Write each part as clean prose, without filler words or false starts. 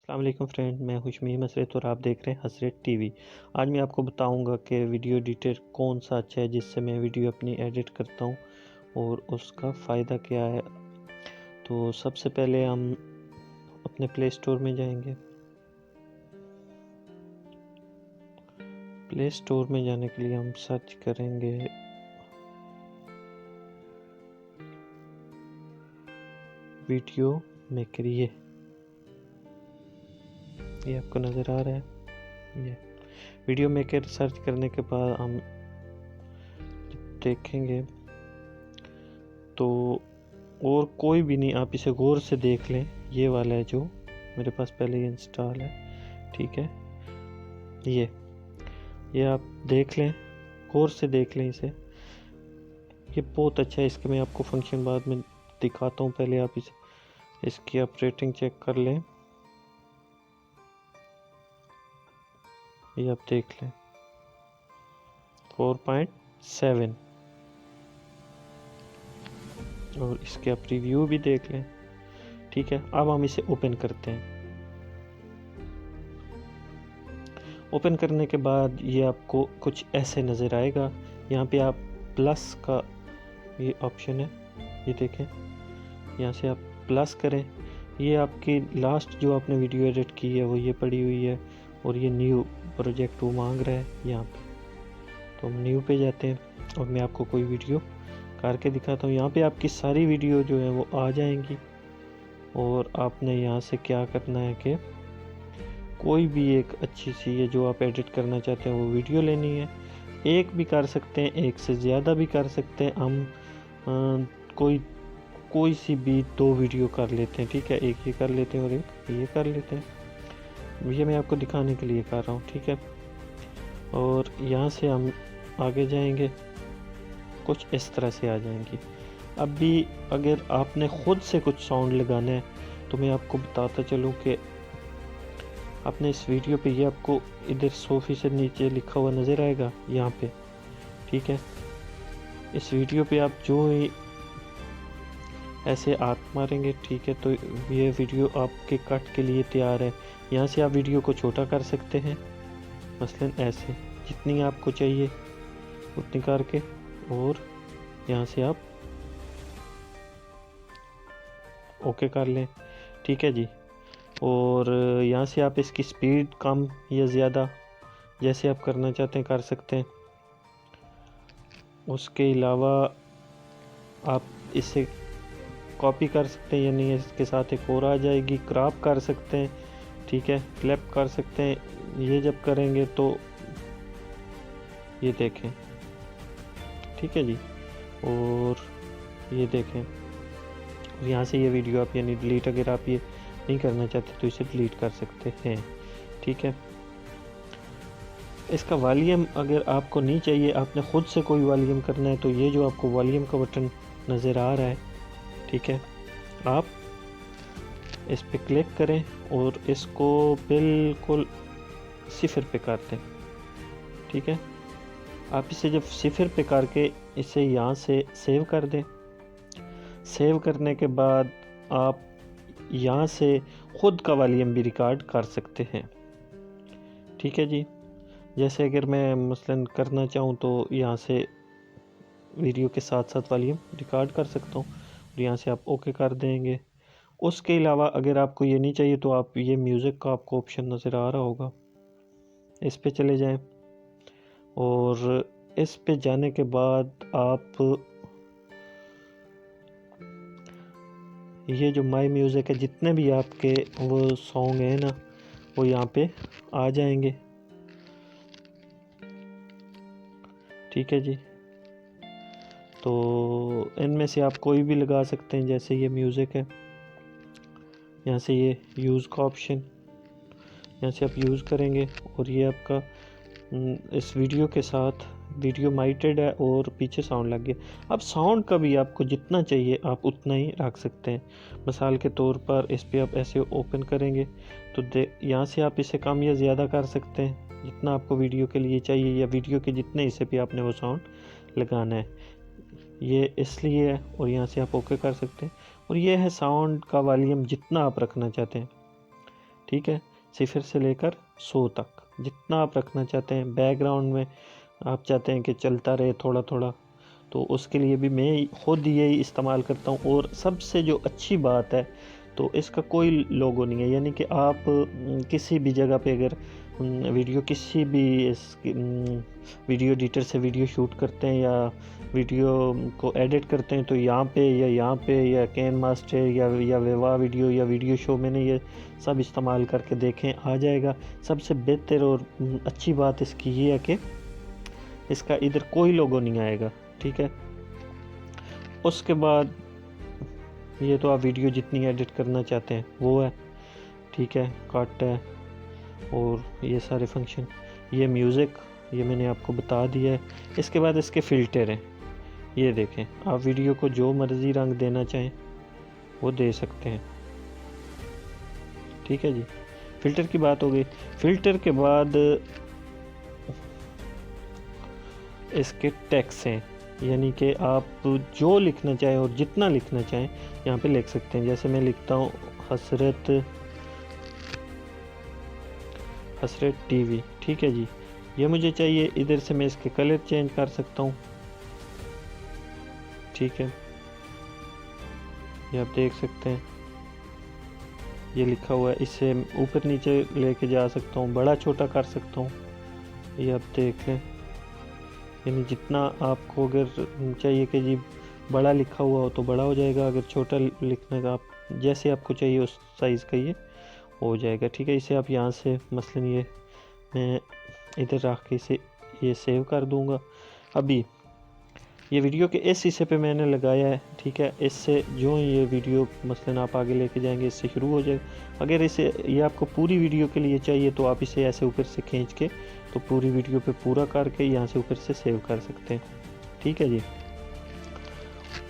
अस्सलाम वालेकुम फ्रेंड, मैं हुशमी मसरत और आप देख रहे हैं हसरत टीवी। आज मैं आपको बताऊंगा कि वीडियो एडिटर कौन सा अच्छा है जिससे मैं वीडियो अपनी एडिट करता हूं और उसका फ़ायदा क्या है। तो सबसे पहले हम अपने प्ले स्टोर में जाएंगे। प्ले स्टोर में जाने के लिए हम सर्च करेंगे वीडियो मेकर। ये आपको नज़र आ रहा है। ये वीडियो मेकर सर्च करने के बाद हम देखेंगे तो और कोई भी नहीं, आप इसे गौर से देख लें। ये वाला है जो मेरे पास पहले ही इंस्टॉल है, ठीक है। ये आप देख लें, गौर से देख लें इसे। ये बहुत अच्छा है। इसके मैं आपको फंक्शन बाद में दिखाता हूँ। पहले आप इसकी आप रेटिंग चेक कर लें। ये आप देख लें 4.7 और इसके आप रिव्यू भी देख लें, ठीक है। अब हम इसे ओपन करते हैं। ओपन करने के बाद ये आपको कुछ ऐसे नज़र आएगा। यहाँ पे आप प्लस का ये ऑप्शन है, ये देखें। यहाँ से आप प्लस करें, ये आपकी लास्ट जो आपने वीडियो एडिट की है वो ये पड़ी हुई है और ये न्यू प्रोजेक्ट वो मांग रहा है यहाँ पे। तो हम न्यू पे जाते हैं और मैं आपको कोई वीडियो करके दिखाता हूँ। यहाँ पे आपकी सारी वीडियो जो है वो आ जाएंगी और आपने यहाँ से क्या करना है कि कोई भी एक अच्छी सी है जो आप एडिट करना चाहते हैं वो वीडियो लेनी है। एक भी कर सकते हैं, एक से ज़्यादा भी कर सकते हैं। हम कोई सी भी दो वीडियो कर लेते हैं, ठीक है। एक ये कर लेते हैं और एक ये कर लेते हैं। ये मैं आपको दिखाने के लिए कर रहा हूँ, ठीक है। और यहाँ से हम आगे जाएंगे, कुछ इस तरह से आ जाएंगी। अब भी अगर आपने ख़ुद से कुछ साउंड लगाना है तो मैं आपको बताता चलूँ कि आपने इस वीडियो पे ये आपको इधर 100% नीचे लिखा हुआ नज़र आएगा यहाँ पे, ठीक है। इस वीडियो पे आप जो ही ऐसे हाथ मारेंगे, ठीक है, तो ये वीडियो आपके कट के लिए तैयार है। यहाँ से आप वीडियो को छोटा कर सकते हैं, मसलन ऐसे जितनी आपको चाहिए उतनी करके, और यहाँ से आप ओके कर लें, ठीक है जी। और यहाँ से आप इसकी स्पीड कम या ज़्यादा जैसे आप करना चाहते हैं कर सकते हैं। उसके अलावा आप इसे कॉपी कर सकते हैं, यानी इसके साथ एक और आ जाएगी। क्रॉप कर सकते हैं, ठीक है, क्लिप कर सकते हैं। ये जब करेंगे तो ये देखें, ठीक है जी। और ये देखें, यहाँ से ये वीडियो आप यानी डिलीट, अगर आप ये नहीं करना चाहते तो इसे डिलीट कर सकते हैं, ठीक है। इसका वॉल्यूम अगर आपको नहीं चाहिए, आपने ख़ुद से कोई वॉल्यूम करना है, तो ये जो आपको वॉल्यूम का बटन नज़र आ रहा है, ठीक है, आप इस पे क्लिक करें और इसको बिल्कुल 0 पे कर दें, ठीक है। आप इसे जब 0 पे करके इसे यहाँ से सेव कर दें। सेव करने के बाद आप यहाँ से ख़ुद का वॉल्यूम भी रिकॉर्ड कर सकते हैं, ठीक है जी। जैसे अगर मैं मसलन करना चाहूँ तो यहाँ से वीडियो के साथ साथ वॉल्यूम रिकॉर्ड कर सकता हूँ और यहाँ से आप ओके कर देंगे। उसके अलावा अगर आपको ये नहीं चाहिए तो आप ये म्यूज़िक का आपको ऑप्शन नज़र आ रहा होगा, इस पे चले जाएं और इस पे जाने के बाद आप ये जो माई म्यूज़िक है, जितने भी आपके वो सॉन्ग हैं ना, वो यहाँ पे आ जाएंगे, ठीक है जी। तो इनमें से आप कोई भी लगा सकते हैं। जैसे ये म्यूज़िक है, यहाँ से ये यूज़ का ऑप्शन, यहाँ से आप यूज़ करेंगे और ये आपका इस वीडियो के साथ वीडियो माइटेड है और पीछे साउंड लग गया। अब साउंड का भी आपको जितना चाहिए आप उतना ही रख सकते हैं। मिसाल के तौर पर इस पे आप ऐसे ओपन करेंगे तो यहाँ से आप इसे कम या ज़्यादा कर सकते हैं जितना आपको वीडियो के लिए चाहिए, या वीडियो के जितने हिस्से पे आपने वो साउंड लगाना है, ये इसलिए है। और यहाँ से आप ओके कर सकते हैं। और ये है साउंड का वॉल्यूम जितना आप रखना चाहते हैं, ठीक है, 0 से लेकर 100 तक जितना आप रखना चाहते हैं। बैकग्राउंड में आप चाहते हैं कि चलता रहे थोड़ा थोड़ा, तो उसके लिए भी मैं खुद यही इस्तेमाल करता हूँ। और सबसे जो अच्छी बात है, तो इसका कोई लोगो नहीं है, यानी कि आप किसी भी जगह पे अगर वीडियो किसी भी वीडियो एडिटर से वीडियो शूट करते हैं या वीडियो को एडिट करते हैं, तो यहाँ पे या कैन मास्टर या विवा वीडियो या वीडियो शो, मैंने ये सब इस्तेमाल करके देखें, आ जाएगा। सबसे बेहतर और अच्छी बात इसकी ये है कि इसका इधर कोई लोगो नहीं आएगा, ठीक है। उसके बाद ये तो आप वीडियो जितनी एडिट करना चाहते हैं वो है, ठीक है, कट है और ये सारे फंक्शन। ये म्यूज़िक, ये मैंने आपको बता दिया है। इसके बाद इसके फ़िल्टर हैं, ये देखें, आप वीडियो को जो मर्ज़ी रंग देना चाहें वो दे सकते हैं, ठीक है जी। फ़िल्टर की बात हो गई। फ़िल्टर के बाद इसके टेक्स्ट हैं, यानी कि आप जो लिखना चाहें और जितना लिखना चाहें यहाँ पे लिख सकते हैं। जैसे मैं लिखता हूँ हसरत टीवी, ठीक है जी। ये मुझे चाहिए, इधर से मैं इसके कलर चेंज कर सकता हूँ, ठीक है, ये आप देख सकते हैं, ये लिखा हुआ है। इससे ऊपर नीचे लेके जा सकता हूँ, बड़ा छोटा कर सकता हूँ, ये आप देख लें। यानी जितना आपको अगर चाहिए कि जी बड़ा लिखा हुआ हो तो बड़ा हो जाएगा, अगर छोटा लिखने का आप जैसे आपको चाहिए उस साइज़ का ये हो जाएगा, ठीक है। इसे आप यहाँ से मसलन ये मैं इधर रख के इसे ये सेव कर दूँगा। अभी ये वीडियो के इस हिस्से पे मैंने लगाया है, ठीक है। इससे जो ये वीडियो मसलन आप आगे लेके जाएंगे इससे शुरू हो जाएगा। अगर इसे ये आपको पूरी वीडियो के लिए चाहिए तो आप इसे ऐसे ऊपर से खींच के तो पूरी वीडियो पे पूरा करके यहाँ से ऊपर से सेव कर सकते हैं, ठीक है जी।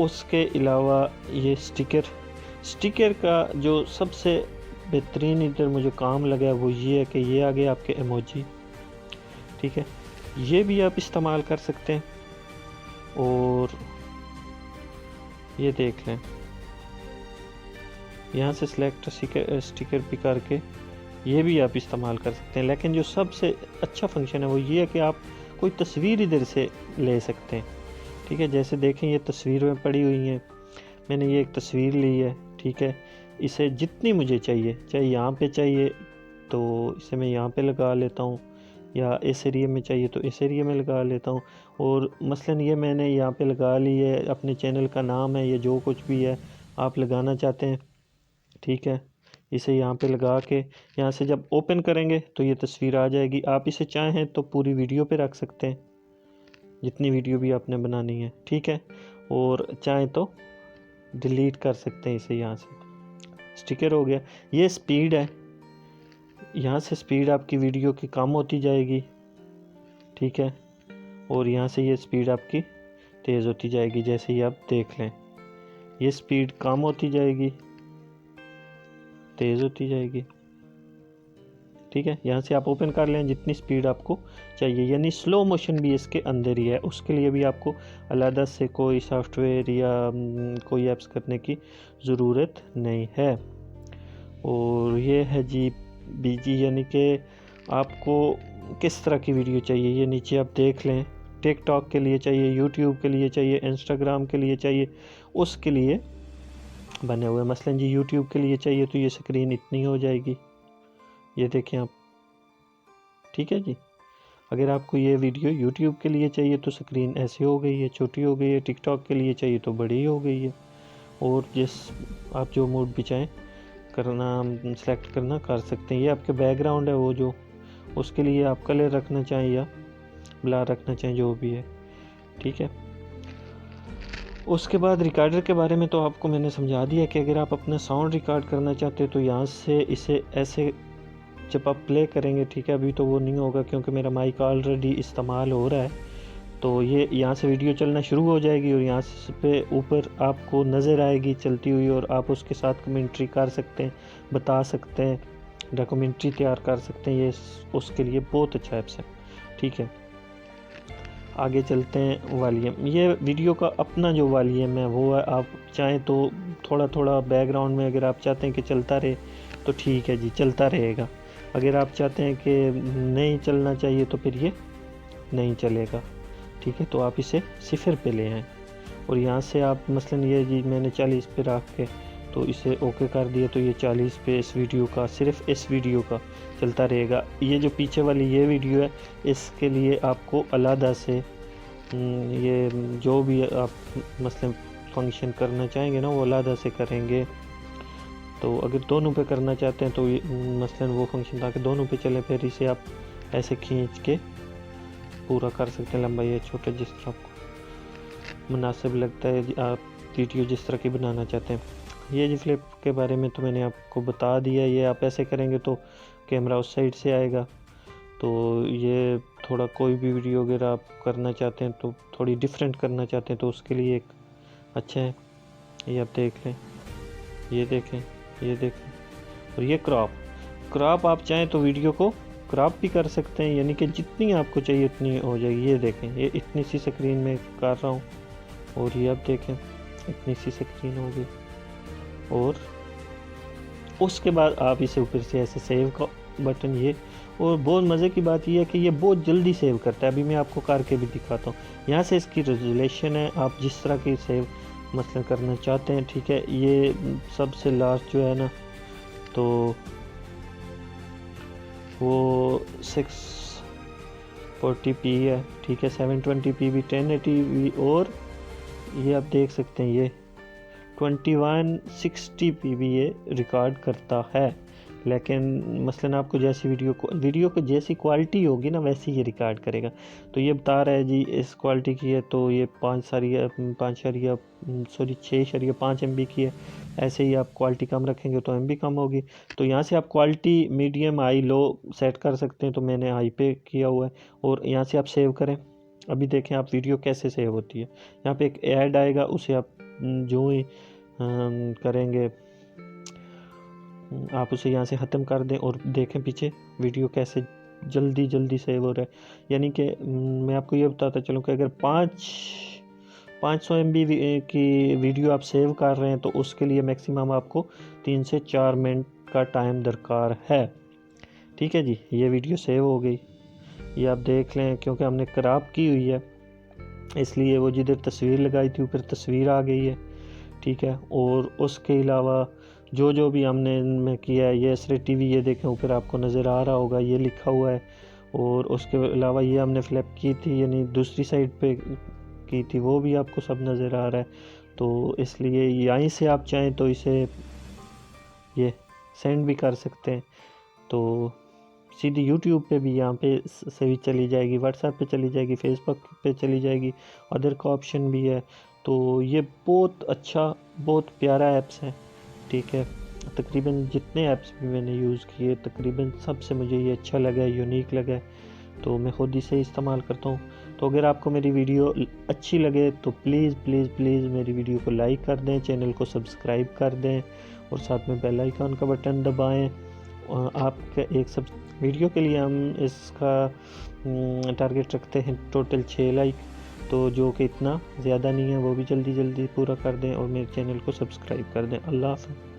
उसके अलावा ये स्टिकर का जो सबसे बेहतरीन इधर मुझे काम लगा है वो ये है कि ये आ गए आपके इमोजी, ठीक है। ये भी आप इस्तेमाल कर सकते हैं। और ये देख लें, यहाँ से सिलेक्ट स्टिकर भी करके ये भी आप इस्तेमाल कर सकते हैं। लेकिन जो सबसे अच्छा फंक्शन है वो ये है कि आप कोई तस्वीर इधर से ले सकते हैं, ठीक है। जैसे देखें ये तस्वीर में पड़ी हुई है, मैंने ये एक तस्वीर ली है, ठीक है। इसे जितनी मुझे चाहिए, चाहे यहाँ पे चाहिए तो इसे मैं यहाँ पे लगा लेता हूँ, या इस एरिया में चाहिए तो इस एरिया में लगा लेता हूँ। और मसलन ये मैंने यहाँ पे लगा ली है, अपने चैनल का नाम है, ये जो कुछ भी है आप लगाना चाहते हैं, ठीक है। इसे यहाँ पे लगा के यहाँ से जब ओपन करेंगे तो ये तस्वीर आ जाएगी। आप इसे चाहें तो पूरी वीडियो पे रख सकते हैं, जितनी वीडियो भी आपने बनानी है, ठीक है। और चाहें तो डिलीट कर सकते हैं इसे यहाँ से। स्टिकर हो गया। ये स्पीड है, यहाँ से स्पीड आपकी वीडियो की कम होती जाएगी, ठीक है। और यहाँ से ये स्पीड आपकी तेज़ होती जाएगी, जैसे ही आप देख लें ये स्पीड कम होती जाएगी, तेज़ होती जाएगी, ठीक है। यहाँ से आप ओपन कर लें जितनी स्पीड आपको चाहिए। यानी स्लो मोशन भी इसके अंदर ही है, उसके लिए भी आपको अलग से कोई सॉफ्टवेयर या कोई ऐप्स करने की ज़रूरत नहीं है। और ये है जी बीजी, यानी कि आपको किस तरह की वीडियो चाहिए ये नीचे आप देख लें। टिकटॉक के लिए चाहिए, यूट्यूब के लिए चाहिए, इंस्टाग्राम के लिए चाहिए, उसके लिए बने हुए। मसलन जी यूट्यूब के लिए चाहिए तो ये स्क्रीन इतनी हो जाएगी, ये देखें आप, ठीक है जी। अगर आपको ये वीडियो यूट्यूब के लिए चाहिए तो स्क्रीन ऐसे हो गई है, छोटी हो गई है। टिकटॉक के लिए चाहिए तो बड़ी हो गई है। और जिस आप जो मोड भी चाहें करना सेलेक्ट करना कर सकते हैं। ये आपके बैकग्राउंड है, वो जो उसके लिए आप कलर रखना चाहें या ब्लर रखना चाहें, जो भी है, ठीक है। उसके बाद रिकॉर्डर के बारे में तो आपको मैंने समझा दिया कि अगर आप अपना साउंड रिकॉर्ड करना चाहते हैं तो यहाँ से इसे ऐसे जब आप प्ले करेंगे, ठीक है। अभी तो वो नहीं होगा क्योंकि मेरा माइक ऑलरेडी इस्तेमाल हो रहा है, तो ये यहाँ से वीडियो चलना शुरू हो जाएगी और यहाँ से पे ऊपर आपको नज़र आएगी चलती हुई, और आप उसके साथ कमेंट्री कर सकते हैं, बता सकते हैं, डॉक्यूमेंट्री तैयार कर सकते हैं। ये उसके लिए बहुत अच्छा ऐप्स है, ठीक है। आगे चलते हैं वॉल्यूम। ये वीडियो का अपना जो वॉल्यूम है वो है, आप चाहें तो थोड़ा थोड़ा बैकग्राउंड में अगर आप चाहते हैं कि चलता रहे तो ठीक है जी, चलता रहेगा। अगर आप चाहते हैं कि नहीं चलना चाहिए तो फिर ये नहीं चलेगा। ठीक है, तो आप इसे 0 पे ले आएँ और यहाँ से आप मसलन ये जी मैंने 40 पे रख के तो इसे ओके कर दिया, तो ये 40 पे इस वीडियो का, सिर्फ इस वीडियो का चलता रहेगा। ये जो पीछे वाली ये वीडियो है, इसके लिए आपको अलहदा से ये जो भी आप मसलन फंक्शन करना चाहेंगे ना, वो अलहदा से करेंगे। तो अगर दोनों पे करना चाहते हैं तो ये मसलन वो फंक्शन ताकि दोनों पे चले, फिर इसे आप ऐसे खींच के पूरा कर सकते हैं, लंबाई या छोटा जिस तरह आपको मुनासिब लगता है, आप वीडियो जिस तरह की बनाना चाहते हैं। ये जी फ्लिप के बारे में तो मैंने आपको बता दिया। ये आप ऐसे करेंगे तो कैमरा उस साइड से आएगा। तो ये थोड़ा कोई भी वीडियो अगर आप करना चाहते हैं तो थोड़ी डिफरेंट करना चाहते हैं तो उसके लिए एक अच्छा है। ये आप देख लें, ये देखें, ये देखें। और ये क्रॉप आप चाहें तो वीडियो को क्रॉप भी कर सकते हैं, यानी कि जितनी आपको चाहिए उतनी हो जाएगी। ये देखें, ये इतनी सी स्क्रीन में कर रहा हूँ और ये आप देखें इतनी सी स्क्रीन होगी। और उसके बाद आप इसे ऊपर से ऐसे सेव का बटन, ये और बहुत मज़े की बात यह है कि ये बहुत जल्दी सेव करता है। अभी मैं आपको करके भी दिखाता हूँ। यहाँ से इसकी रेजोल्यूशन है, आप जिस तरह की सेव मसलन करना चाहते हैं। ठीक है, ये सबसे लास्ट जो है ना, तो वो 640p है। ठीक है, 720p भी, 1080p, और ये आप देख सकते हैं ये 2160p भी ये रिकॉर्ड करता है। लेकिन मसलन आपको जैसी वीडियो को जैसी क्वालिटी होगी ना, वैसी ये रिकॉर्ड करेगा। तो ये बता रहा है जी इस क्वालिटी की है, तो ये 6.5 MB की है। ऐसे ही आप क्वालिटी कम रखेंगे तो MB कम होगी। तो यहाँ से आप क्वालिटी मीडियम, हाई, लो सेट कर सकते हैं। तो मैंने हाई पे किया हुआ है और यहाँ से आप सेव करें। अभी देखें आप वीडियो कैसे सेव होती है। यहाँ पे एक ऐड आएगा, उसे आप जो ही करेंगे आप उसे यहाँ से ख़त्म कर दें और देखें पीछे वीडियो कैसे जल्दी सेव हो रहा है। यानी कि मैं आपको ये बताता चलूँ कि अगर 500 MB की वीडियो आप सेव कर रहे हैं तो उसके लिए मैक्सिमम आपको 3 से 4 मिनट का टाइम दरकार है। ठीक है जी, ये वीडियो सेव हो गई। ये आप देख लें, क्योंकि हमने क्रॉप की हुई है इसलिए वो जिधर तस्वीर लगाई थी ऊपर तस्वीर आ गई है। ठीक है, और उसके अलावा जो भी हमने इनमें किया है, ये असरे टीवी, ये देखें ऊपर आपको नज़र आ रहा होगा, ये लिखा हुआ है। और उसके अलावा ये हमने फ्लिप की थी, यानी दूसरी साइड पे की थी, वो भी आपको सब नज़र आ रहा है। तो इसलिए यहीं से आप चाहें तो इसे ये सेंड भी कर सकते हैं। तो सीधी यूट्यूब पे भी यहाँ पे सही चली जाएगी, व्हाट्सएप पे चली जाएगी, फेसबुक पे चली जाएगी, अदर का ऑप्शन भी है। तो ये बहुत अच्छा, बहुत प्यारा ऐप्स है। ठीक है, तकरीबन जितने ऐप्स भी मैंने यूज़ किए तकरीबन सबसे मुझे ये अच्छा लगा, यूनिक लगा, तो मैं ख़ुद इसे इस्तेमाल करता हूँ। तो अगर आपको मेरी वीडियो अच्छी लगे तो प्लीज़ मेरी वीडियो को लाइक कर दें, चैनल को सब्सक्राइब कर दें और साथ में बेल आइकन का बटन दबाएँ। आपका एक सब वीडियो के लिए हम इसका टारगेट रखते हैं टोटल 6 लाइक, तो जो कि इतना ज़्यादा नहीं है, वो भी जल्दी पूरा कर दें और मेरे चैनल को सब्सक्राइब कर दें। अल्लाह हाफ़िज़।